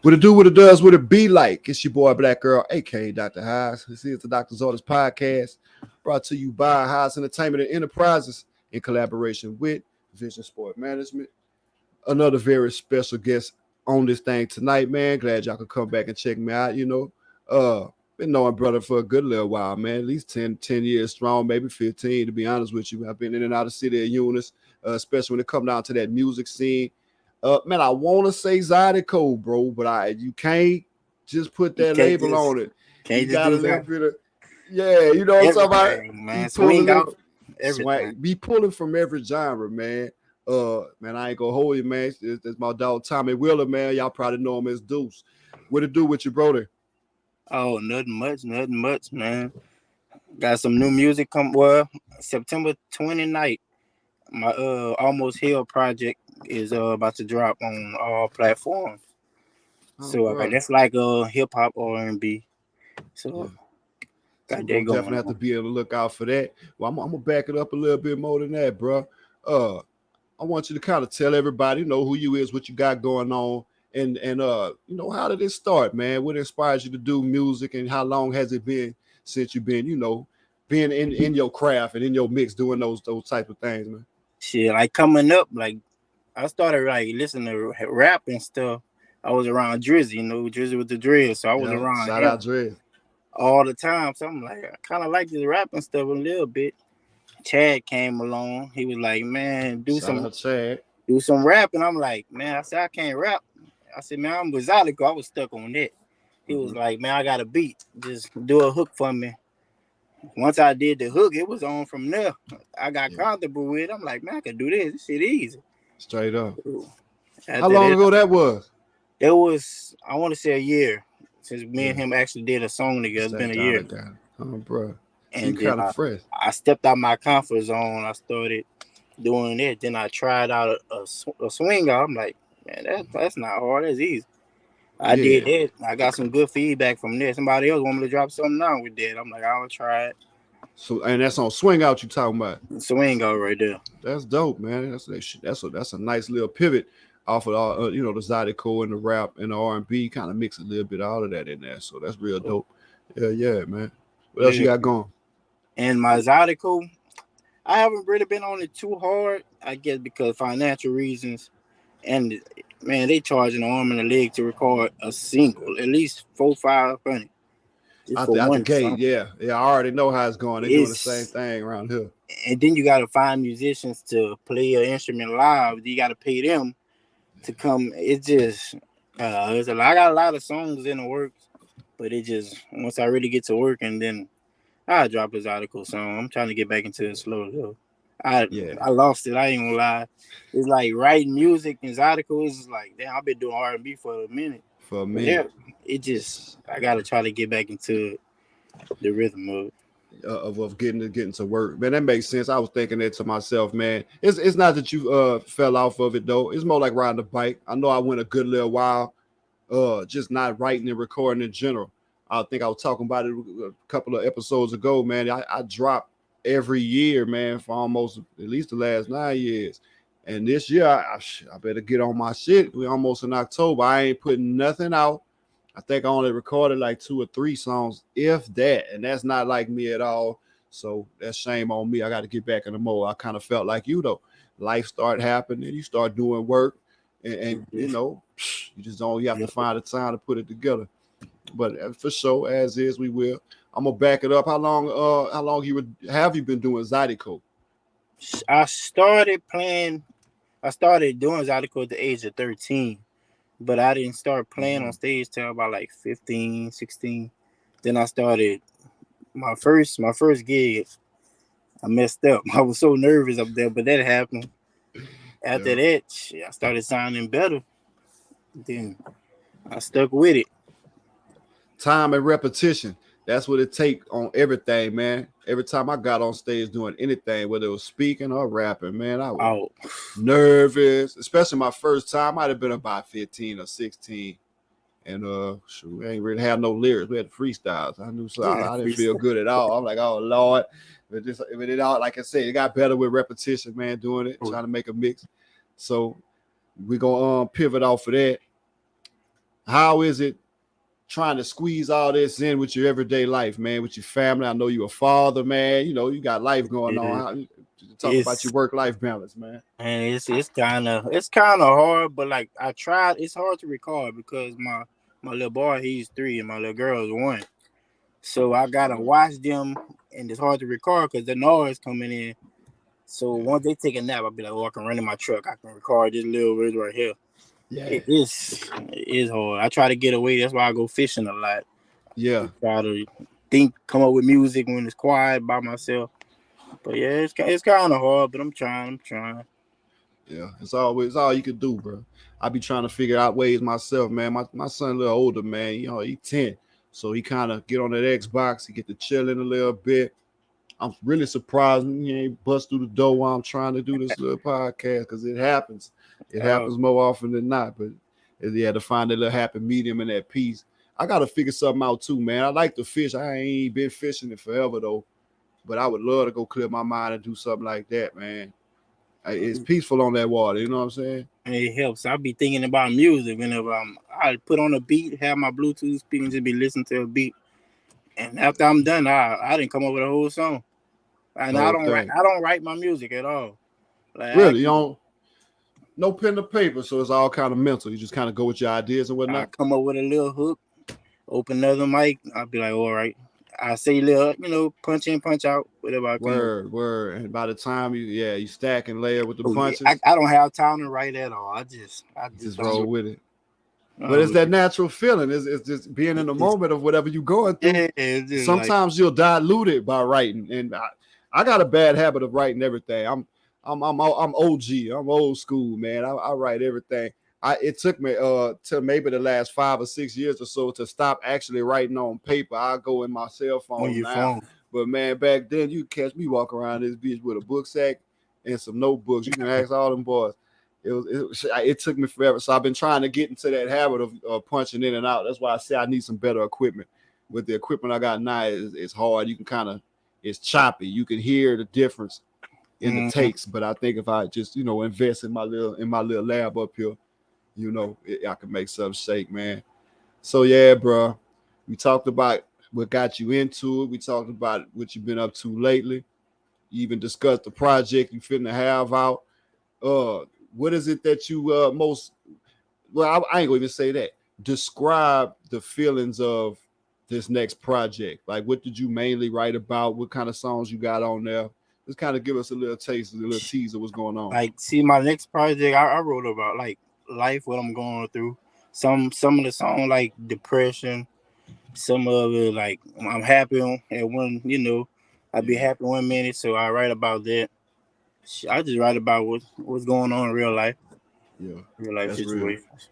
What it do, what it does, what it be like. It's your boy Black Girl, aka Dr. H.A.A.S. This is the Doctor's Orders podcast, brought to you by H.A.A.S Entertainment and Enterprises in collaboration with Vision Sport Management. Another very special guest on this thing tonight, man. Glad y'all could come back and check me out. Been knowing brother for a good little while, man. At least 10 years strong, maybe 15, to be honest with you. I've been in and out of the city of Eunice, especially when it come down to that music scene. Man, I want to say Zydeco, bro, but you can't just put that label on it. You got a little bit of, you know what I'm talking about? Man, swing out everything. Be pulling from every genre, man. Man, I ain't gonna hold you, man. It's my dog Tommy Wheeler, man. Y'all probably know him as Deuce. What it do with you, brother? Oh, nothing much, man. Got some new music September 29th. My Almost Healed project is about to drop on all platforms. That's like hip hop R&B. So got that going. Definitely have to be able to look out for that. Well, I'm gonna back it up a little bit more than that, bro. I want you to kind of tell everybody, who you is, what you got going on, and how did it start, man? What inspires you to do music, and how long has it been since you've been, being in your craft and in your mix, doing those type of things, man? Shit, like coming up, like I started like listening to rap and stuff. I was around Drizzy, Drizzy with the dread, so I was around shout out Dread all the time. So I'm like, I kind of like this rapping stuff a little bit. Chad came along. He was like, man, do some rap. And I'm like, man, I said, I can't rap. I said, man, I'm with Zydeco. I was stuck on that. He was like, man, I got a beat. Just do a hook for me. Once I did the hook, it was on from there. I got comfortable with it. I'm like, man, I can do this. This shit easy. Straight up. How long ago that was? It was, I want to say a year. Since me and him actually did a song together. It's been a year. Oh, bro. And you kind of fresh. I stepped out my comfort zone. I started doing it. Then I tried out a swing out. I'm like, man, that's not hard. That's easy. I did it. I got some good feedback from there. Somebody else want me to drop something down with that. I'm like, I'll try it. So, and that's on swing out you talking about? Swing out right there. That's dope, man. That's a nice little pivot off of all, the Zydeco and the rap and the R&B. Kind of mix a little bit of all of that in there. So that's real dope. Yeah, man. What else you got going? And my Zydeco, I haven't really been on it too hard, I guess, because of financial reasons. And man, they charging an arm and a leg to record a single, at least $400-500. Out the gate, yeah. I already know how it's going. They're doing the same thing around here. And then you got to find musicians to play an instrument live. You got to pay them to come. It's just, I got a lot of songs in the works, but it just, once I really get to work, and then I drop a Zydeco song. I'm trying to get back into it slowly though. I lost it. I ain't gonna lie. It's like writing music and Zydeco is like, damn, I've been doing R&B for a minute. Yeah, it just, I gotta try to get back into the rhythm of getting to work. Man, that makes sense. I was thinking that to myself, man. It's not that you fell off of it though. It's more like riding a bike. I know I went a good little while, just not writing and recording in general. I think I was talking about it a couple of episodes ago, man. I dropped every year, man, for almost at least the last 9 years. And this year, I better get on my shit. We're almost in October. I ain't putting nothing out. I think I only recorded like 2 or 3 songs, if that. And that's not like me at all. So that's shame on me. I got to get back in the mode. I kind of felt like you, though. Life started happening. You start doing work. And you just don't, you have to find the time to put it together. But for sure, as is, we will. I'm gonna back it up. How long have you been doing Zydeco? I started doing Zydeco at the age of 13, but I didn't start playing on stage till about like 15, 16. Then I started my first gig. I messed up. I was so nervous up there, but that happened. After that, I started sounding better. Then I stuck with it. Time and repetition. That's what it takes on everything, man. Every time I got on stage doing anything, whether it was speaking or rapping, man, I was nervous. Especially my first time. I'd have been about 15 or 16. And we ain't really have no lyrics. We had freestyles. I knew so I didn't feel good at all. I'm like, oh Lord. But it all, like I said, it got better with repetition, man, doing it, trying to make a mix. So we're gonna pivot off of that. how is it trying to squeeze all this in with your everyday life, man, with your family? I know you're a father, man. You know, you got life going on. It, How, talk about it's your work-life balance, man. and it's kind of hard, but like I tried. It's hard to record because my little boy he's 3 and my little girl is 1. So I gotta Yeah, watch them, and it's hard to record because the noise coming in. So yeah, once they take a nap, I'll be like, oh, I can run in my truck. I can record this little bit right here. yeah, It is hard. I try to get away. That's why I go fishing a lot. yeah, Try to come up with music when it's quiet by myself. But yeah, it's kind of hard, but I'm trying. I'm trying. yeah. It's always all you can do, bro. I be trying to figure out ways myself, man. My son a little older, man. You know, he 10. So he kind of get on that Xbox, he get to chilling a little bit. I'm really surprised he ain't bust through the door while I'm trying to do this little podcast because it happens. It Uh, happens more often than not. But yeah, to find that little happy medium in that piece. I gotta figure something out too, man. I like to fish. I ain't been fishing it forever though. But I would love to go clear my mind and do something like that, man. It's peaceful on that water, you know what I'm saying? it helps. I be thinking about music whenever I put on a beat, have my Bluetooth speaking, just be listening to a beat, and after I'm done, I didn't come up with a whole song. And The I whole don't write. thing. I don't write my music at all. Like Really, you know, no pen to paper, so it's all kind of mental. You just kind of go with your ideas and I whatnot. come up with a little hook, open another mic. I'll be like, all right. I say little, punch in, punch out, whatever I come up with. Word, word. And by the time you stack and layer with the Oh yeah, punches, I don't have time to write at all. I just just don't. roll with it. I But it's don't that natural feeling. It's just being in the it's, moment of whatever you're going through. yeah, it's just like Sometimes you'll dilute it by writing, and I got a bad habit of writing everything. I'm OG. I'm old school, man. I write everything. It took me to maybe the last 5 or 6 years or so to stop actually writing on paper. I go in my cell on phone your now, phone. but man, back then you catch me walk around this bitch with a book sack and some notebooks. You can ask all them boys. It took me forever. So I've been trying to get into that habit of punching in and out. That's why I say I need some better equipment. With the equipment I got now, it's hard. You can kind of it's choppy. You can hear the difference in the Mm-hmm. takes. But I think if I just invest in my little lab up here, I can make something shake, man. So yeah, bro. We talked about what got you into it. We talked about what you've been up to lately. You even discussed the project you finna have out. Uh, what is it that you most? Well, I ain't gonna even say that. Describe the feelings of this next project. Like, what did you mainly write about? What kind of songs you got on there? Just kind of give us a little taste, a little tease of what's going on. Like, see, my next project, I wrote about like life, what I'm going through. Some of the song like depression. Some of it like I'm happy at one. I be Yeah, happy 1 minute, so I write about that. I just write about what's going on in yeah, real life that's real. situations.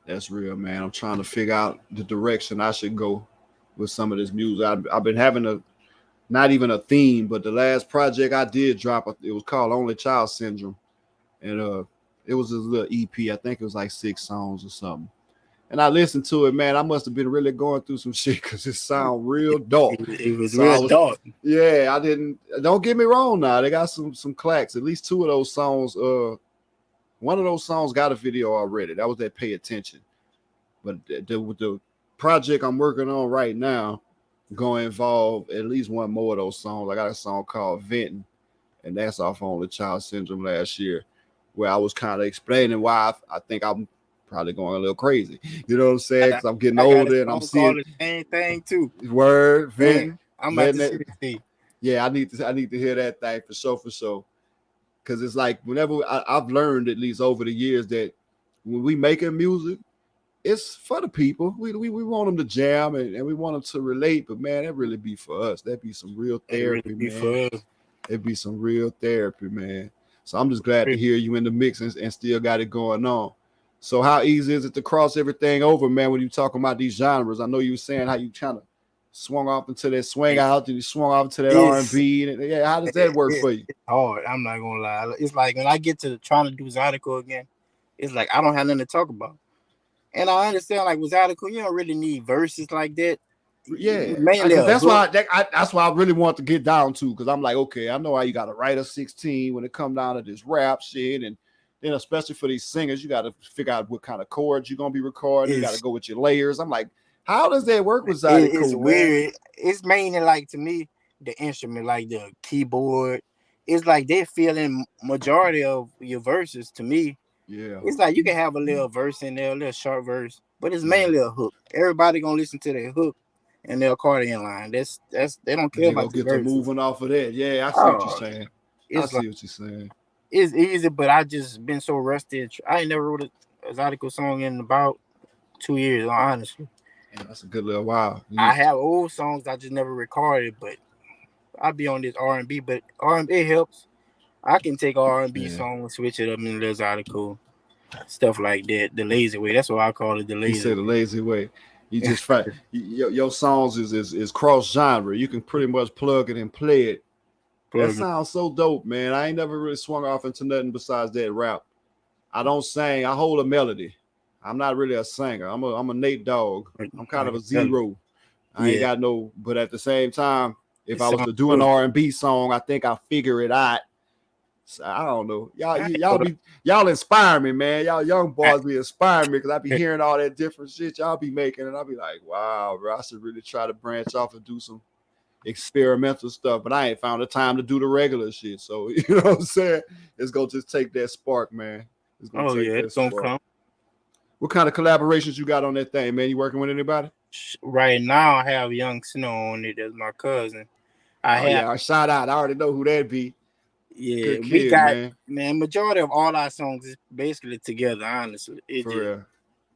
That's real, man. I'm trying to figure out the direction I should go with some of this music. I've been having not even a theme, but the last project I did drop, it was called Only Child Syndrome, and it was a little EP. I think it was like 6 songs or something. And I listened to it, man. I must have been really going through some shit because it sound real dark. It was So I real was, dark. yeah, I didn't. Don't get me wrong. Now they got some clacks. At least 2 of those songs. One of those songs got a video already. That was that Pay Attention. But the project I'm working on right now going to involve at least one more of those songs. I got a song called Venting, and that's off on the Child Syndrome last year, where I was kind of explaining why I think I'm probably going a little crazy. You know what I'm saying? I, Because I'm getting I got a older and I'm song seeing called the same thing too. word Man, venting, I'm about letting to it. see this thing. Yeah, I need to hear that thing for sure, for sure. Because it's like whenever I've learned at least over the years that when we making music, it's for the people. We want them to jam and we want them to relate. But man, that really be for us. That be some real It really therapy, be man. for us. It'd be some real therapy, man. So I'm just glad to hear you in the mix and still got it going on. So how easy is it to cross everything over, man, when you talking about these genres? I know you were saying how you kind of swung off into that swing It, out, and you swung off into that it's R&B. And yeah, how does that work for you? it's hard. I'm not gonna lie. It's like when I get to trying to do Zydeco again, it's like I don't have nothing to talk about. And I understand, like with Zydeco, you don't really need verses like that. Yeah, Mainly because a that's hook. why that's why I really want to get down to. Because I'm like, okay, I know how you got to write a 16 when it come down to this rap shit, and Then especially for these singers, you got to figure out what kind of chords you're gonna be recording. You got to It's go with your layers. I'm like, how does that work with it's Zydeco, man? weird. It's mainly like to me the instrument, like the keyboard. It's like they're feeling majority of your verses. To me, Yeah, it's like you can have a little verse in there, a little short verse, but it's yeah. mainly a hook. Everybody gonna listen to that hook and the accordion line. That's they don't And care they gonna about the get to verses. moving off of that. Yeah, I see what you're Oh, saying. I it's like see what you're saying. it's easy, but I just been so rusty. I ain't never wrote a Zydeco song in about 2 years, honestly. Man, that's a good little while. I have old songs I just never recorded, but I be on this R&B. But R&B it helps. I can take R&B Yeah. song and switch it up in this Zydeco stuff like that. The lazy way. That's what I call it. The He lazy said the way. lazy way. You just find your songs is cross genre. You can pretty much plug it and play it. That Plug. sounds so dope, man. I ain't never really swung off into nothing besides that rap. I don't sing. I hold a melody. I'm not really a singer. I'm a Nate dog. I'm kind of a zero. I ain't Yeah, got no. But at the same time, if it I was sounds to do an good. R&B song, I think I figure it out. So, I don't know. I ain't know Y'all inspire me, man. Y'all young that. boys be inspiring me because I be hearing all that different shit y'all be making, and I be like, wow, bro, I should really try to branch off and do some experimental stuff. But I ain't found the time to do the regular shit. So you know what I'm saying? It's gonna just take that spark, man. It's gonna Oh take yeah, that it's gonna spark. come. What kind of collaborations you got on that thing, man? You working with anybody? Right now, I have Young Snow on it. That's my cousin. I Oh have yeah, shout out. I already know who that be. Yeah, Good we kid, got man. man. Majority of all our songs is basically together. Honestly, it For just real.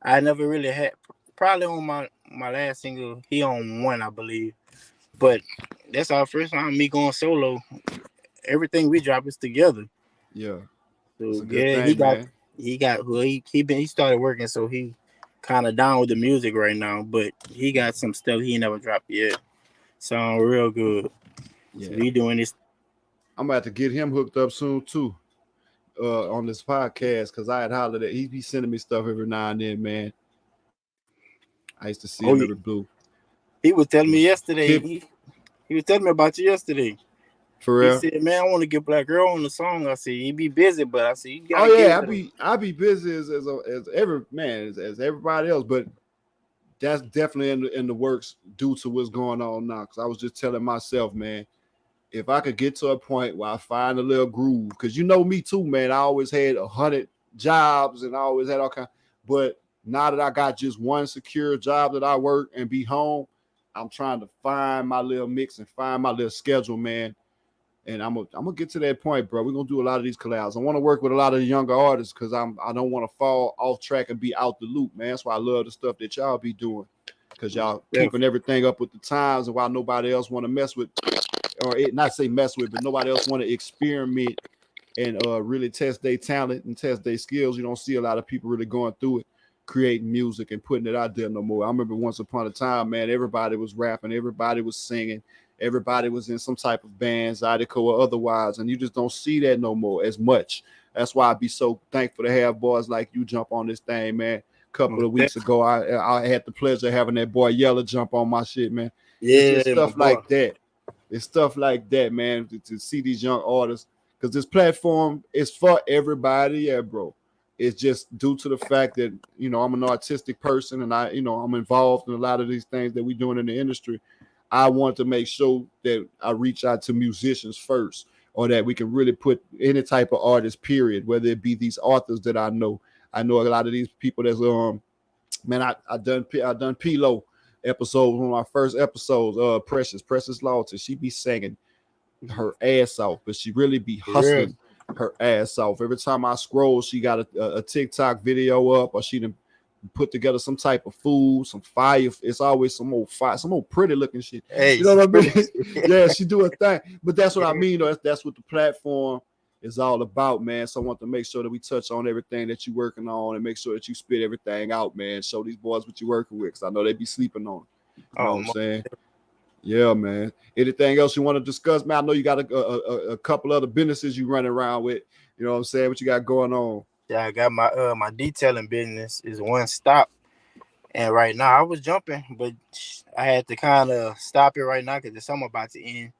I never really had probably on my last single. He on one, I believe, but that's our first time me going solo. Everything we drop is together. Yeah, that's So a good yeah, thing, man. he got who he started working, so he kind of down with the music right now. But he got some stuff he never dropped yet. Sound real good. So Yeah, he doing this. I'm about to get him hooked up soon too. On this podcast because I had hollered at he be sending me stuff every now and then, man. I used to see Oh, him yeah. every blue. He was telling me yesterday. Kid, He was telling me about you yesterday. for He real. said, "Man, I want to get Black Girl on the song." I said, "He be busy, but I said you Oh gotta get yeah, with him." I be busy as every man as everybody else, but that's definitely in the works due to what's going on now. Because I was just telling myself, man, if I could get to a point where I find a little groove, because you know me too, man. I always had 100 jobs and I always had all kind. But now that I got just one secure job that I work and be home, I'm trying to find my little mix and find my little schedule, man. And I'm gonna get to that point, bro. We're gonna do a lot of these collabs. I want to work with a lot of the younger artists because I don't want to fall off track and be out the loop, man. That's why I love the stuff that y'all be doing, because Most y'all keeping definitely. everything up with the times, and while nobody else want to mess with, or it, not say mess with, but nobody else want to experiment and really test their talent and test their skills. You don't see a lot of people really going through it, creating music and putting it out there no more. I remember once upon a time, man, everybody was rapping, everybody was singing, everybody was in some type of band, Zydeco or otherwise, and you just don't see that no more as much. That's why I'd be so thankful to have boys like you jump on this thing, man. A couple Most of weeks definitely. ago, I had the pleasure of having that boy Yella jump on my shit, man. It's Yeah, just my stuff boy. like that. It's stuff like that, man, to see these young artists because this platform is for everybody, yeah, bro. It's just due to the fact that I'm an artistic person and I'm involved in a lot of these things that we're doing in the industry. I want to make sure that I reach out to musicians first, or that we can really put any type of artist, period, whether it be these authors that I know. I know a lot of these people that's man, I done Pilo episode, one of my first episodes. Precious Lawton, she be singing her ass off, but she really be For real. hustling her ass off. Every time I scroll, she got a TikTok video up, or she done put together some type of food, some fire. It's always some old fire, some old pretty looking shit. Hey, You know she what I pretty. mean? Yeah, she do a thing. But that's what I Yeah. mean, though. That's what the platform is all about, man. So I want to make sure that we touch on everything that you're working on and make sure that you spit everything out, man. Show these boys what you're working with, because I know they be sleeping on it. You know what I'm saying? Yeah, man. Anything else you want to discuss, man? I know you got a couple other businesses you running around with. You know what I'm saying? What you got going on? Yeah, I got my detailing business is one stop, and right now I was jumping, but I had to kind of stop it right now because the summer about to end.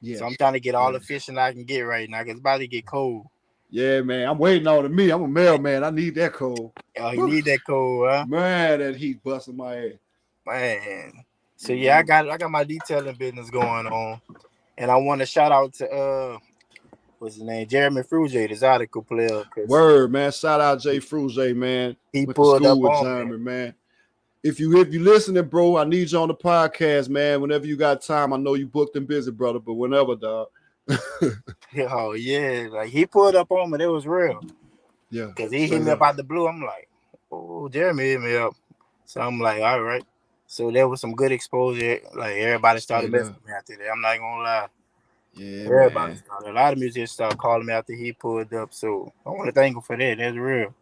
Yeah, So I'm trying to get all yeah, the fishing I can get right now because it's about to get cold. Yeah, man. I'm waiting on it. Me, I'm a mailman. I need that code. Oh, you Whew. need that code, huh? Man, that heat busting my ass. Man. So yeah, Mm-hmm. I got my detailing business going on. And I want to shout out to what's his name? Jeremy Fruge, the Zydeco player, because Word, man. Shout out Jay Fruge, man. he Went to pulled school up with on me. Jeremy, man. If you listening, bro, I need you on the podcast, man. Whenever you got time, I know you booked and busy, brother, but whenever, dog. Oh yeah, like he pulled up on me. It was real. Yeah, Cause he hit straight me up up. out the blue. I'm like, oh, Jeremy hit me up. So I'm like, all right. So there was some good exposure. Like everybody started Straight messing up. with me after that. I'm not gonna lie. Yeah, Everybody man. started. A lot of musicians started calling me after he pulled up. So I want to thank him for that. That's real.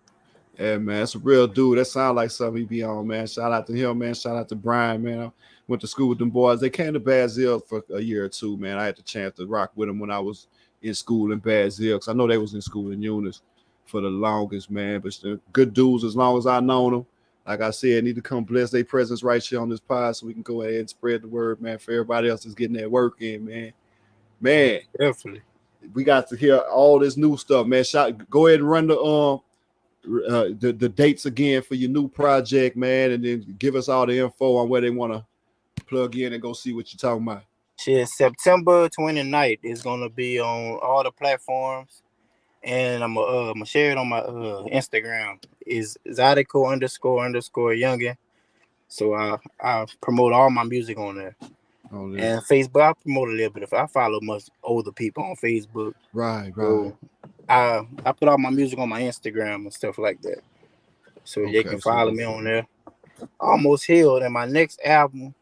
Yeah, man. That's a real dude. That sound like something he be on, man. Shout out to him, man. Shout out to Brian, man. I went to school with them boys. They came to Bad Zill for a year or two, man. I had the chance to rock with them when I was in school in Bad Zill, because I know they was in school in Eunice for the longest, man. But still, good dudes as long as I known them. Like I said, need to come bless their presence right here on this pod so we can go ahead and spread the word, man, for everybody else that's getting that work in, man. Man, Definitely. we got to hear all this new stuff, man. Go ahead and run the dates again for your new project, man, and then give us all the info on where they want to plug in and go see what you're talking about. Shit, September 29th is gonna be on all the platforms, and I'm gonna share it on my Instagram. Is Zydeco underscore youngin. So I promote all my music on there. Oh, there. And Facebook, I promote a little bit. If I follow much older people on Facebook, Right, right. so I put all my music on my Instagram and stuff like that. So you can Okay, follow so me on there. Almost Healed, and my next album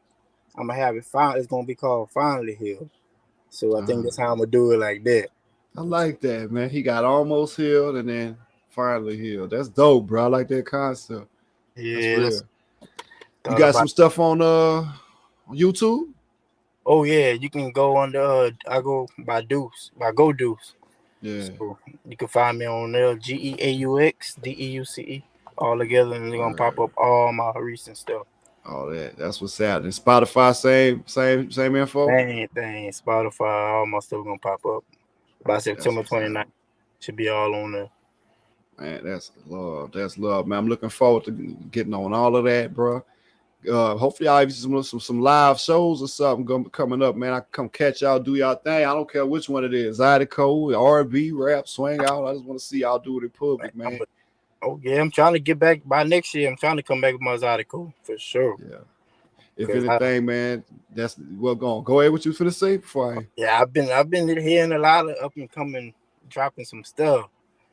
I'm gonna have it. It's gonna be called Finally Healed. So I think uh, that's how I'm gonna do it like that. I like that, man. He got almost healed and then finally healed. That's dope, bro. I like that concept. That's Yeah, real. that's You thought got about. some stuff on YouTube? Oh yeah, you can go on the. I go by Deuce, by Go Deuce. Yeah. So you can find me on there, GEAUX DEUCE, all together, and they're gonna pop Word. up all my recent stuff. All that. That's what's happening. Spotify, same info. Same thing, Spotify, all my stuff gonna pop up by That's September what's happening. 29th. Should be all on there. Man, that's love. That's love, man. I'm looking forward to getting on all of that, bro. Hopefully I'll have some live shows or something coming up, man. I can come catch y'all, do y'all thing. I don't care which one it is, Zydeco, R&B, rap, swing out. I just want to see y'all do it in Man, public, man. oh yeah, I'm trying to get back by next year. I'm trying to come back with my Zydeco for sure. Yeah. If Cause anything, man, that's well gone. Go ahead. What you finna say before I yeah, I've been hearing a lot of up and coming, dropping some stuff.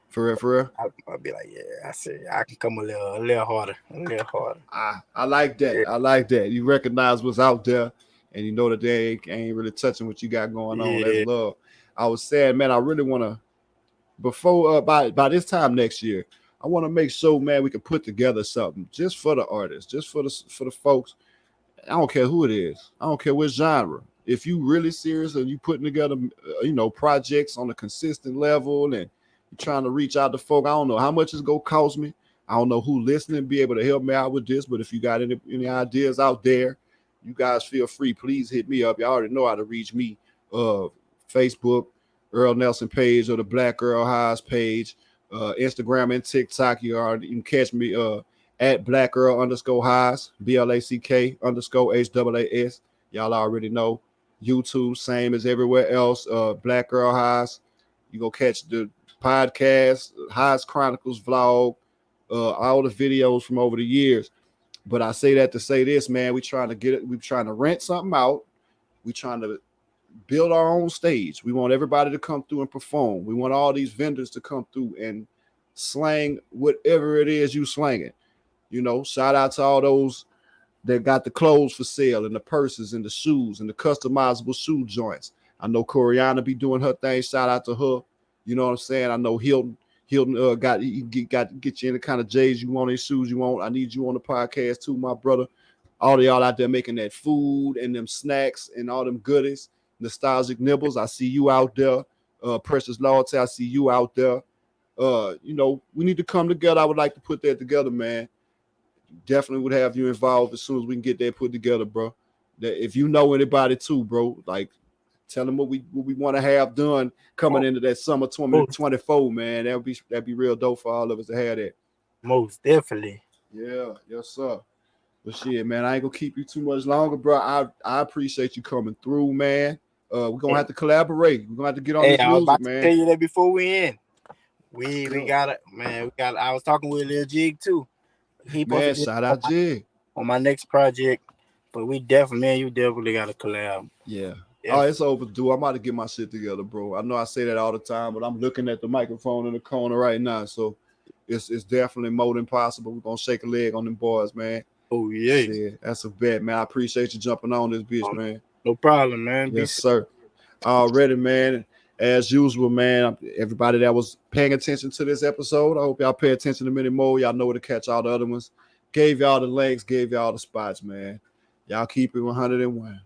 for real, for real. I'll be like, yeah, I said I can come a little harder, a little harder. I like that. Yeah, I like that. You recognize what's out there, and you know that they ain't really touching what you got going on. That's yeah, love. I was saying, man, I really want to before by this time next year, I want to make sure, man, we can put together something just for the artists, just for the folks. I don't care who it is. I don't care what genre. If you really serious and you putting together, projects on a consistent level and you're trying to reach out to folk, I don't know how much it's gonna cost me. I don't know who listening be able to help me out with this, but if you got any ideas out there, you guys feel free. Please hit me up. You already know how to reach me. Facebook, Earl Nelson page or the Black Earl H.A.A.S page, Instagram and TikTok. You can catch me at Black Earl underscore H.A.A.S, BLACK underscore HAAS. Y'all already know. YouTube, same as everywhere else. Black Earl H.A.A.S. You go catch the podcast, H.A.A.S Chronicles vlog, all the videos from over the years. But I say that to say this, man. We trying to get it. We trying to rent something out. We trying to build our own stage. We want everybody to come through and perform. We want all these vendors to come through and slang whatever it is you slanging. Shout out to all those that got the clothes for sale and the purses and the shoes and the customizable shoe joints. I know Coriana be doing her thing. Shout out to her. You know what I'm saying? I know Hilton got to get you any kind of J's you want, any shoes you want. I need you on the podcast too, my brother. All of y'all out there making that food and them snacks and all them goodies, nostalgic nibbles. I see you out there. Precious Loyalty, I see you out there. We need to come together. I would like to put that together, man. Definitely would have you involved as soon as we can get that put together, bro. That if you know anybody too, bro, like Tell them what we want to have done coming into that summer most, 2024, man. That'd be real dope for all of us to have that. most definitely. Yeah, yes, sir. But shit, man, I ain't gonna keep you too much longer, bro. I appreciate you coming through, man. We're gonna Hey, have to collaborate. We're gonna have to get on hey, this I was music, about to tell man. you that before we end. We Yeah. got it, man. We got. I was talking with Lil Jig too. He supposed to Man, be shout out Jig. on my next project, but we definitely, man, you definitely got to collab. Yeah. Oh, Definitely. it's overdue. I'm about to get my shit together, bro. I know I say that all the time, but I'm looking at the microphone in the corner right now. So it's definitely more than possible. We're gonna shake a leg on them boys, man. Oh yeah. Shit, that's a bet, man. I appreciate you jumping on this bitch, Um, man. no problem, man. Be Yes, safe. sir. Already, man. As usual, man. Everybody that was paying attention to this episode, I hope y'all pay attention to many more. Y'all know where to catch all the other ones. Gave y'all the links, gave y'all the spots, man. Y'all keep it 101.